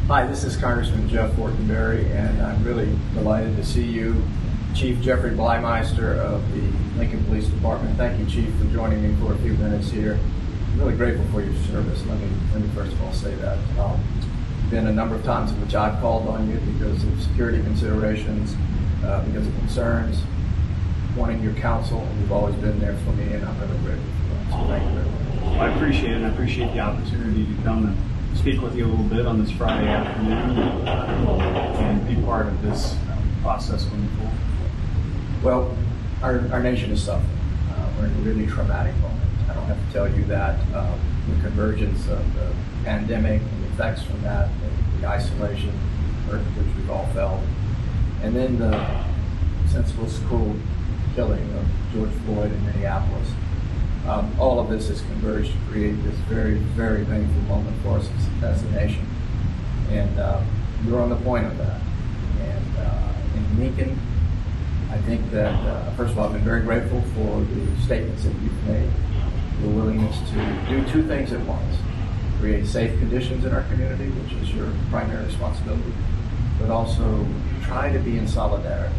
Hi, this is Congressman Jeff Fortenberry, and I'm really delighted to see you, Chief Jeffrey Bliemeister of the Lincoln Police Department. Thank you, Chief, for joining me for a few minutes here. I'm really grateful for your service. Let me first of all say that. Been a number of times in which I've called on you because of security considerations, because of concerns, wanting your counsel. You've always been there for me, and I'm really grateful for that. So thank you very much. Well, I appreciate it, and I appreciate the opportunity to come and speak with you a little bit on this Friday afternoon and be part of this process going forward. Well, our nation is suffering. We're in a really traumatic moment. I don't have to tell you that. The convergence of the pandemic and the effects from that, the isolation, which we've all felt, and then the senseless, cruel killing of George Floyd in Minneapolis. All of this has converged to create this very, very painful moment for us as a nation. And you're on the point of that. And in Lincoln, I think that, first of all, I've been very grateful for the statements that you've made, your willingness to do two things at once. Create safe conditions in our community, which is your primary responsibility, but also try to be in solidarity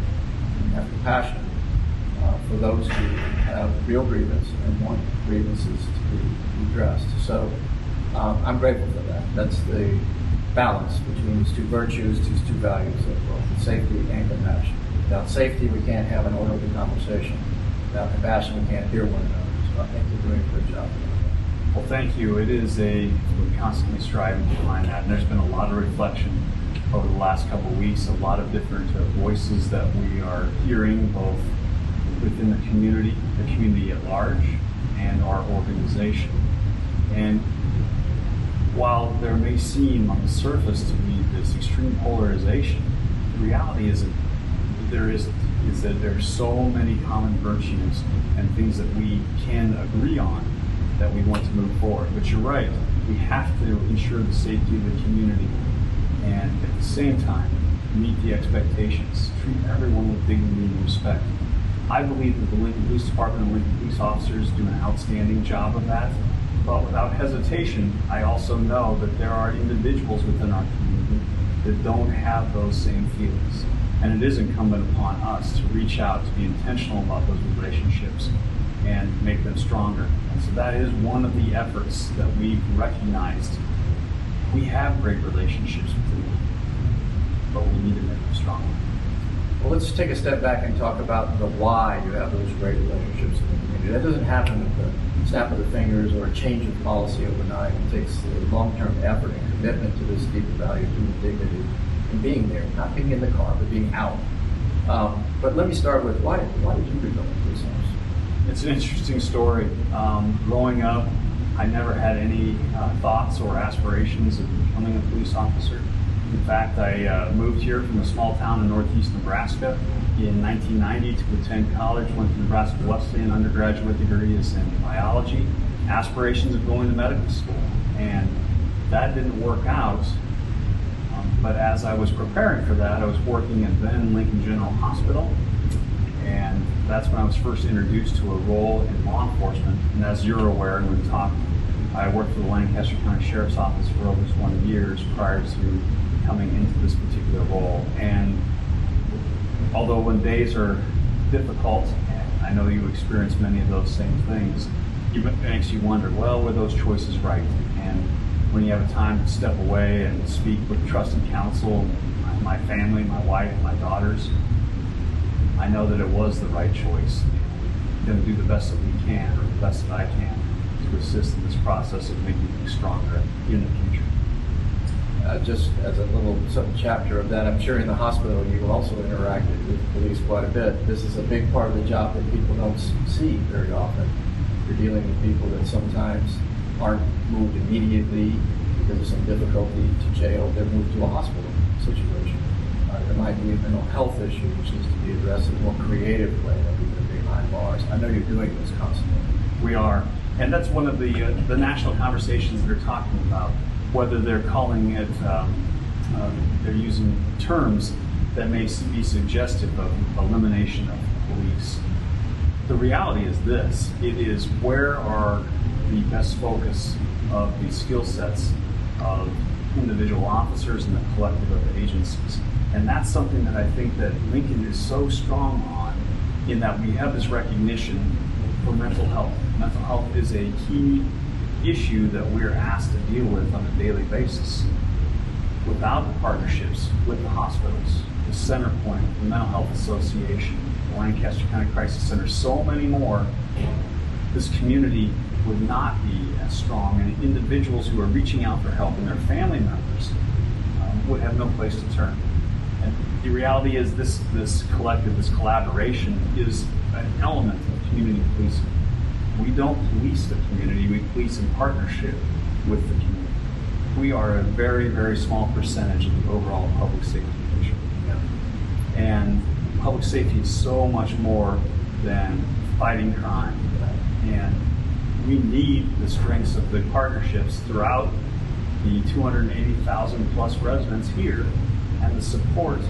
and have compassion for those who have real grievance and want grievances to be addressed. So I'm grateful for that. That's the balance between these two virtues, these two values of both safety and compassion. Without safety, we can't have an orderly conversation. Without compassion, we can't hear one another. So I think you're doing a good job. Well, thank you. We're constantly striving to find that, and there's been a lot of reflection over the last couple of weeks, a lot of different voices that we are hearing, both within the community at large, and our organization. And while there may seem on the surface to be this extreme polarization, the reality is that there are so many common virtues and things that we can agree on that we want to move forward. But you're right, we have to ensure the safety of the community and at the same time meet the expectations, treat everyone with dignity and respect. I believe that the Lincoln Police Department and Lincoln police officers do an outstanding job of that. But without hesitation, I also know that there are individuals within our community that don't have those same feelings. And it is incumbent upon us to reach out, to be intentional about those relationships and make them stronger. And so that is one of the efforts that we've recognized. We have great relationships with them, but we need to make them stronger. Well, let's take a step back and talk about the why you have those great relationships in the community. That doesn't happen with the snap of the fingers or a change of policy overnight. It takes a long-term effort and commitment to this deeper value of human dignity and being there, not being in the car, but being out. But let me start with, why did you become a police officer? It's an interesting story. Growing up, I never had any thoughts or aspirations of becoming a police officer. In fact, I moved here from a small town in northeast Nebraska in 1990 to attend college, went to Nebraska Wesleyan, undergraduate degree is in biology, aspirations of going to medical school. And that didn't work out. But as I was preparing for that, I was working at then Lincoln General Hospital. And that's when I was first introduced to a role in law enforcement. And as you're aware, and we've talked, I worked for the Lancaster County Sheriff's Office for over 20 years prior to coming into this particular role. And although when days are difficult, and I know you experience many of those same things, it makes you wonder, well, were those choices right? And when you have a time to step away and speak with trusted counsel, my family, my wife, my daughters, I know that it was the right choice. I'm going to do the best that we can, or the best that I can, to assist in this process of making things stronger in the future. Just as a little sub-chapter of that, I'm sure in the hospital you also interacted with police quite a bit. This is a big part of the job that people don't see very often. You're dealing with people that sometimes aren't moved immediately because of some difficulty to jail. They're moved to a hospital situation. There might be a mental health issue which needs to be addressed in a more creative way than even behind bars. I know you're doing this constantly. We are. And that's one of the national conversations they're talking about, whether they're calling it, they're using terms that may be suggestive of elimination of police. The reality is this: it is where are the best focus of the skill sets of individual officers and the collective of agencies. And that's something that I think that Lincoln is so strong on, in that we have this recognition for mental health. Mental health is a key issue that we're asked to deal with on a daily basis. Without the partnerships with the hospitals, the Centerpoint, the Mental Health Association, the Lancaster County Crisis Center, so many more, this community would not be as strong, and individuals who are reaching out for help and their family members would have no place to turn. And the reality is this collective, this collaboration is an element of community policing. We don't police the community, we police in partnership with the community. We are a very, very small percentage of the overall public safety picture. And public safety is so much more than fighting crime. And we need the strengths of the partnerships throughout the 280,000 plus residents here, and the support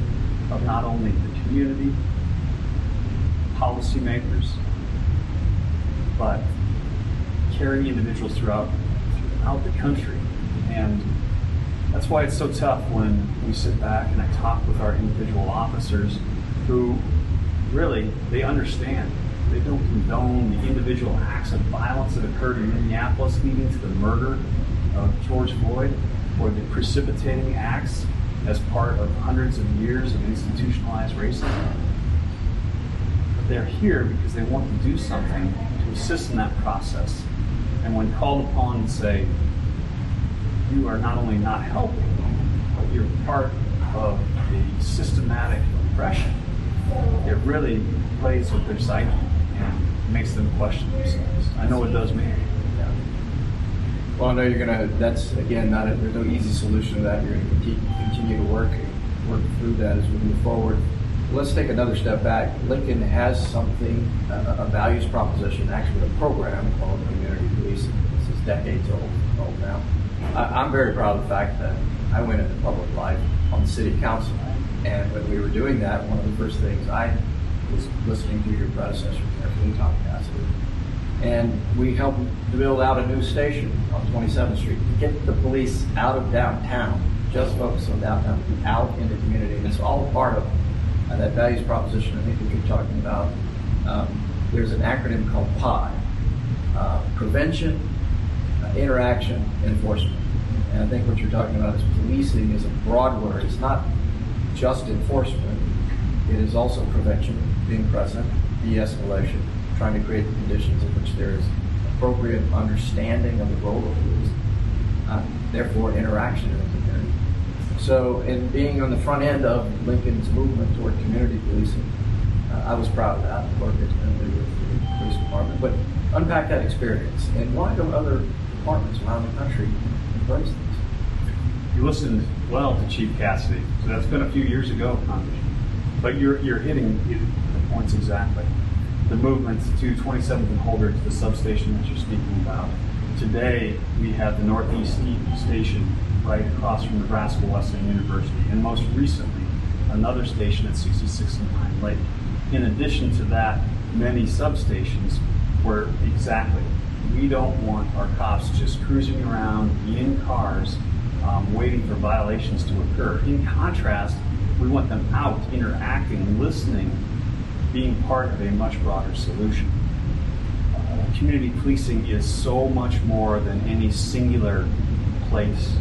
of not only the community, policymakers, but caring individuals throughout the country. And that's why it's so tough when we sit back and I talk with our individual officers who really, they understand. They don't condone the individual acts of violence that occurred in Minneapolis leading to the murder of George Floyd, or the precipitating acts as part of hundreds of years of institutionalized racism. But they're here because they want to do something to assist in that process. And when called upon to say, you are not only not helping, but you're part of a systematic oppression, it really plays with their psyche and makes them question themselves. I know it does me. Yeah. Well, I know you're going to, that's, again, there's no easy solution to that. You're going to continue to work through that as we move forward. Let's take another step back. Lincoln has something, a values proposition, actually a program called community policing. This is decades old now. I'm very proud of the fact that I went into public life on the city council, and when we were doing that, one of the first things I was listening to your predecessor carefully, Tom Cassidy, and we helped to build out a new station on 27th Street to get the police out of downtown, just focus on downtown, out in the community, and it's all part of that values proposition I think that you're talking about. There's an acronym called PI, prevention, interaction, enforcement. And I think what you're talking about is policing is a broad word. It's not just enforcement. It is also prevention, being present, de-escalation, trying to create the conditions in which there is appropriate understanding of the role of police, therefore interaction in the community. So in being on the front end of Lincoln's movement toward community policing, I was proud of that, the work that's been done with the police department. But unpack that experience, and why do other departments around the country embrace this? You listened well to Chief Cassidy, so that's been a few years ago, Congressman. But you're hitting the points exactly. The movement to 27th and Holder, to the substation that you're speaking about. Today, we have the Northeast Station right across from Nebraska Wesleyan University, and most recently, another station at 66th and Pine Lake. In addition to that, many substations where exactly, we don't want our cops just cruising around in cars waiting for violations to occur. In contrast, we want them out, interacting, listening, being part of a much broader solution. Community policing is so much more than any singular place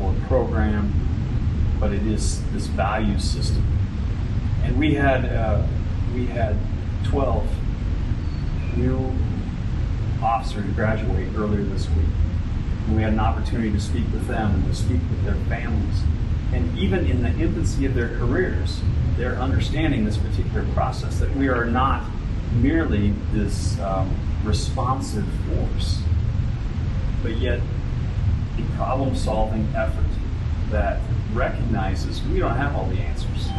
or program, but it is this value system. And we had 12 new officers graduate earlier this week. And we had an opportunity to speak with them and to speak with their families. And even in the infancy of their careers, they're understanding this particular process, that we are not merely this responsive force, but yet a problem-solving effort that recognizes we don't have all the answers.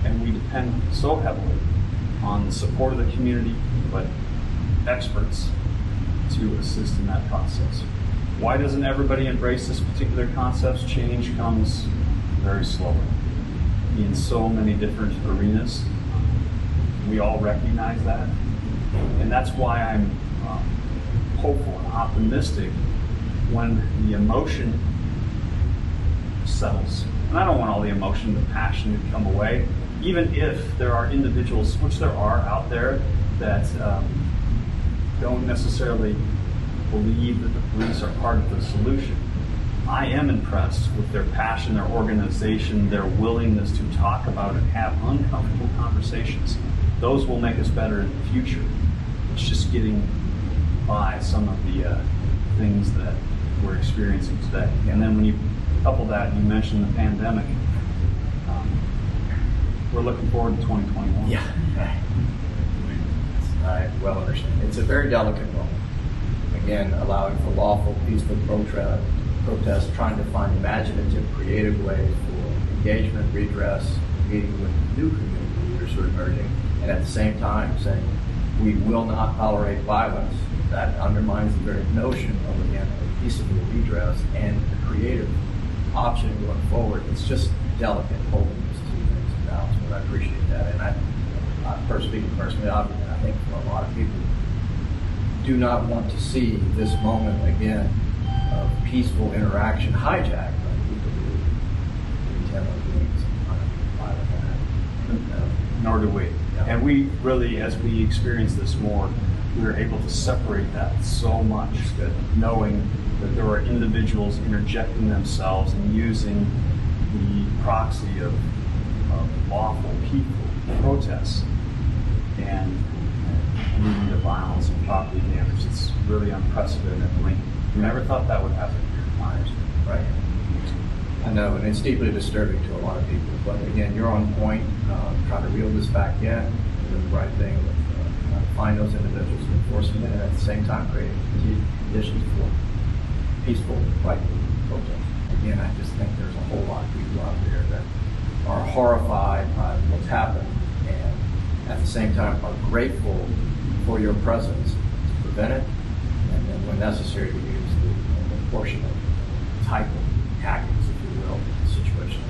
And we depend so heavily on the support of the community, but experts to assist in that process. Why doesn't everybody embrace this particular concept? Change comes very slowly in so many different arenas. We all recognize that. And that's why I'm hopeful and optimistic when the emotion settles. And I don't want all the emotion, the passion to come away, even if there are individuals, which there are out there, that don't necessarily believe that the police are part of the solution. I am impressed with their passion, their organization, their willingness to talk about and have uncomfortable conversations. Those will make us better in the future. It's just getting by some of the things that we're experiencing today. And then when you couple that, you mentioned the pandemic, we're looking forward to 2021. Yeah. I well understand. It's a very delicate moment. Again, allowing for lawful, peaceful protest, trying to find imaginative, creative ways for engagement, redress, meeting with new community leaders who are emerging, and at the same time saying we will not tolerate violence. That undermines the very notion of, again, a peaceable redress and a creative option going forward. It's just delicate holding these two things in balance, but I appreciate that. And I speaking personally, I think for a lot of people, do not want to see this moment again of peaceful interaction hijacked by people who intend on doing some kind of violent act. Nor do we. Yeah. And we really, as we experience this more, we're able to separate that so much, that knowing that there are individuals interjecting themselves and using the proxy of lawful people protests and leading to violence and property damage. It's really unprecedented. We never thought that would happen here. Right. I know, and it's deeply disturbing to a lot of people. But again, you're on point, trying to reel this back in, doing the right thing, find those individuals and enforcing it, and at the same time creating conditions for peaceful, rightful protest. Again, I just think there's a whole lot of people out there that are horrified by what's happened, and at the same time are grateful for your presence to prevent it, and then when necessary to use the proportionate type of tactics, if you will, in the situation.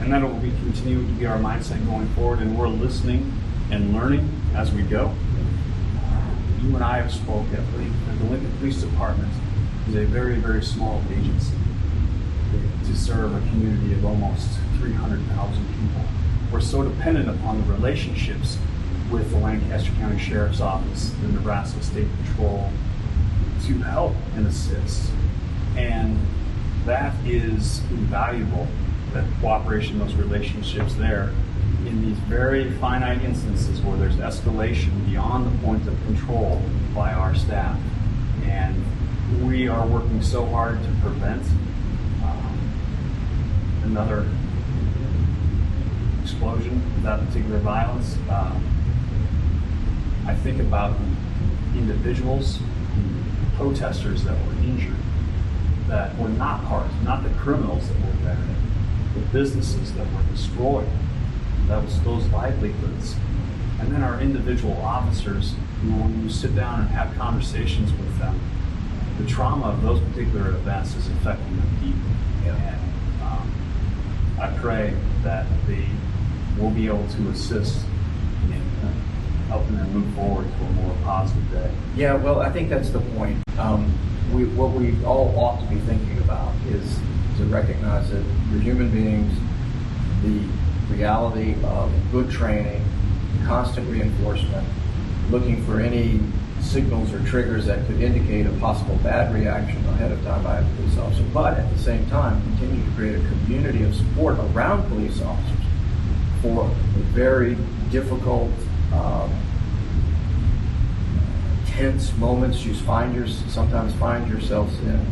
And that will be continuing to be our mindset going forward, and we're listening and learning as we go. You and I have spoke at the Lincoln Police Department is a very, very small agency to serve a community of almost 300,000 people. We're so dependent upon the relationships with the Lancaster County Sheriff's Office, the Nebraska State Patrol, to help and assist. And that is invaluable, that cooperation, those relationships there, in these very finite instances where there's escalation beyond the point of control by our staff. And we are working so hard to prevent another explosion of that particular violence. I think about individuals, protesters that were injured, that were not the criminals that were there, the businesses that were destroyed, that was those livelihoods. And then our individual officers, when you sit down and have conversations with them, the trauma of those particular events is affecting them deeply. Yeah. And I pray that they will be able to assist in helping them move forward to a more positive day. Yeah, well, I think that's the point. What we all ought to be thinking about is to recognize that we're human beings, the reality of good training, constant reinforcement, looking for any signals or triggers that could indicate a possible bad reaction ahead of time by a police officer, but at the same time continue to create a community of support around police officers for the very difficult, tense moments you sometimes find yourselves in,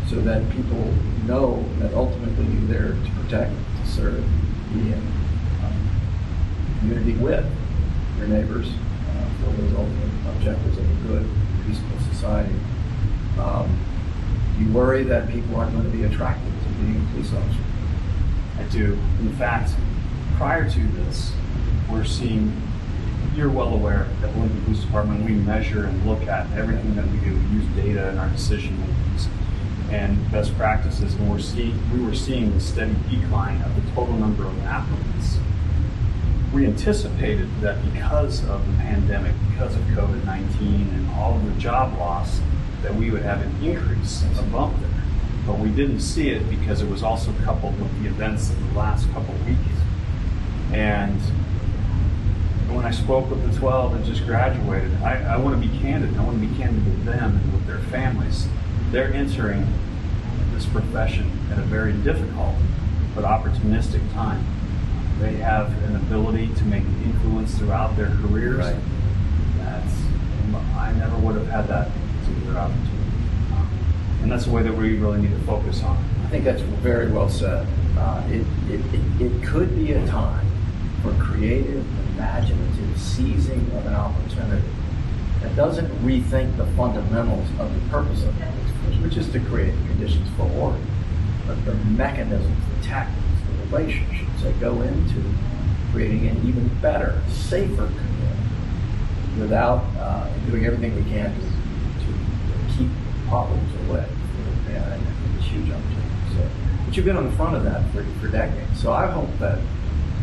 so that people know that ultimately you're there to protect, to serve, be in community with your neighbors for those ultimate objectives of a good, peaceful society. You worry that people aren't going to be attracted to being a police officer? I do. In fact, prior to this, we're seeing, you're well aware that the Lincoln Police Department, we measure and look at everything that we do. We use data in our decision makings and best practices, and we were seeing the steady decline of the total number of applicants. We anticipated that because of the pandemic, because of COVID-19 and all of the job loss, that we would have an increase, a bump there. But we didn't see it because it was also coupled with the events of the last couple weeks. And when I spoke with the 12 that just graduated, I want to be candid. I want to be candid with them and with their families. They're entering this profession at a very difficult but opportunistic time. They have an ability to make influence throughout their careers. Right. I never would have had that particular opportunity. And that's the way that we really need to focus on. I think that's very well said. It could be a time for creative, imaginative seizing of an opportunity that doesn't rethink the fundamentals of the purpose of it, which is to create conditions for order. But the mechanisms, the tactics, the relationships that go into creating an even better, safer community without doing everything we can to keep problems away. Yeah, I think it's a huge opportunity. So, but you've been on the front of that for decades. So I hope that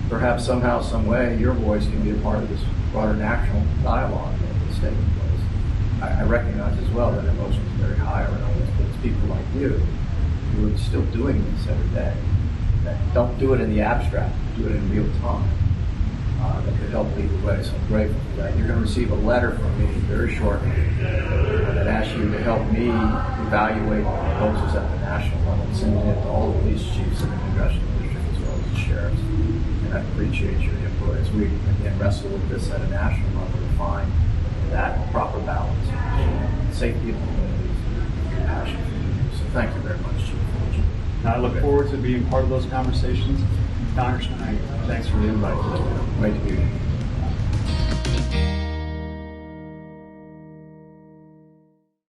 perhaps somehow, some way, your voice can be a part of this broader national dialogue that's taking place. I recognize as well that emotions are very high around this, but it's people like you who are still doing this every day, that don't do it in the abstract, do it in real time, that could help lead the way. So I'm grateful for that. You're going to receive a letter from me very shortly that asks you to help me evaluate proposals at the national level, sending it to all the police chiefs in the congressional district as well as the sheriffs. And I appreciate your input as we again wrestle with this at a national level to find that proper balance, safety of communities, compassion for communities. So thank you very much, Chief. And I look forward to being part of those conversations. Congressman, thanks for the invite today. Great to be here.